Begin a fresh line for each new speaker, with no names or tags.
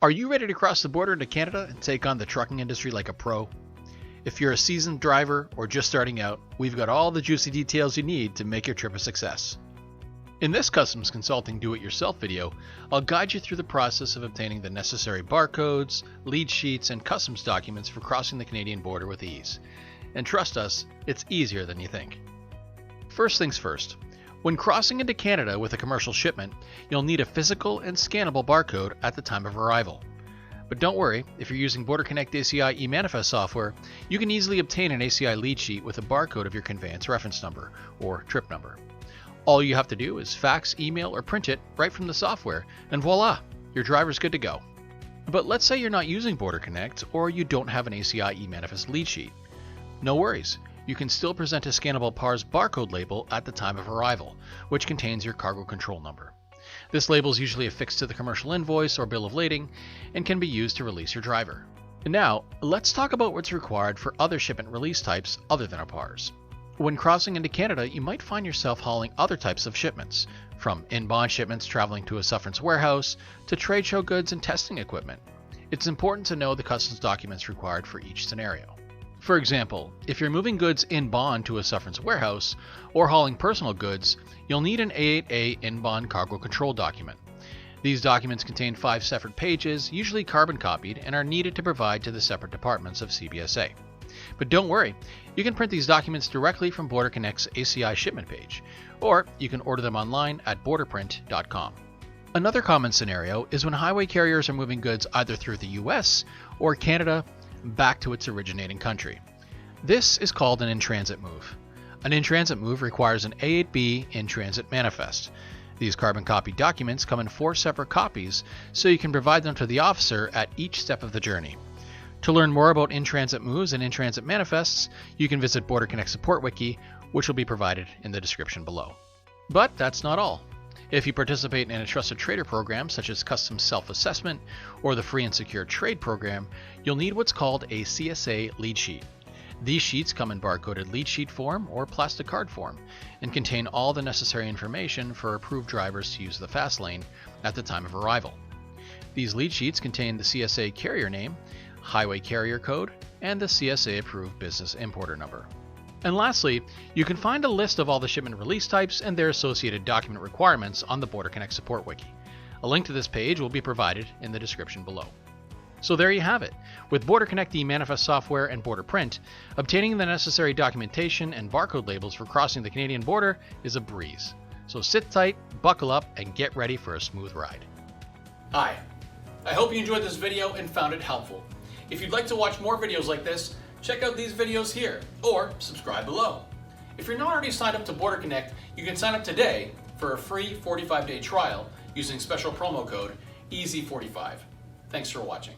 Are you ready to cross the border into Canada and take on the trucking industry like a pro? If you're a seasoned driver or just starting out, we've got all the juicy details you need to make your trip a success. In this Customs Consulting Do-It-Yourself video, I'll guide you through the process of obtaining the necessary barcodes, lead sheets, and customs documents for crossing the Canadian border with ease. And trust us, it's easier than you think. First things first. When crossing into Canada with a commercial shipment, you'll need a physical and scannable barcode at the time of arrival. But don't worry, if you're using Border Connect ACI eManifest software, you can easily obtain an ACI lead sheet with a barcode of your conveyance reference number, or trip number. All you have to do is fax, email, or print it right from the software, and voila, your driver's good to go. But let's say you're not using Border Connect, or you don't have an ACI eManifest lead sheet. No worries. You can still present a scannable PARS barcode label at the time of arrival, which contains your cargo control number. This label is usually affixed to the commercial invoice or bill of lading and can be used to release your driver. And now, let's talk about what's required for other shipment release types other than a PARS. When crossing into Canada, you might find yourself hauling other types of shipments, from in-bond shipments traveling to a sufferance warehouse to trade show goods and testing equipment. It's important to know the customs documents required for each scenario. For example, if you're moving goods in bond to a sufferance warehouse or hauling personal goods, you'll need an A8A in-bond cargo control document. These documents contain 5 separate pages, usually carbon copied, and are needed to provide to the separate departments of CBSA. But don't worry, you can print these documents directly from Border Connect's ACI shipment page, or you can order them online at borderprint.com. Another common scenario is when highway carriers are moving goods either through the US or Canada back to its originating country. This is called an in-transit move. An in-transit move requires an A8B in-transit manifest. These carbon copied documents come in 4 separate copies, so you can provide them to the officer at each step of the journey. To learn more about in-transit moves and in-transit manifests, you can visit Border Connect Support Wiki, which will be provided in the description below. But that's not all. If you participate in a trusted trader program such as Customs Self-Assessment or the Free and Secure Trade program, you'll need what's called a CSA lead sheet. These sheets come in barcoded lead sheet form or plastic card form and contain all the necessary information for approved drivers to use the fast lane at the time of arrival. These lead sheets contain the CSA carrier name, highway carrier code, and the CSA approved business importer number. And lastly, you can find a list of all the shipment release types and their associated document requirements on the Border Connect Support Wiki. A link to this page will be provided in the description below. So there you have it. With Border Connect eManifest software and Border Print, obtaining the necessary documentation and barcode labels for crossing the Canadian border is a breeze. So sit tight, buckle up, and get ready for a smooth ride. Hi, I hope you enjoyed this video and found it helpful. If you'd like to watch more videos like this, check out these videos here, or subscribe below. If you're not already signed up to Border Connect, you can sign up today for a free 45-day trial using special promo code EASY45. Thanks for watching.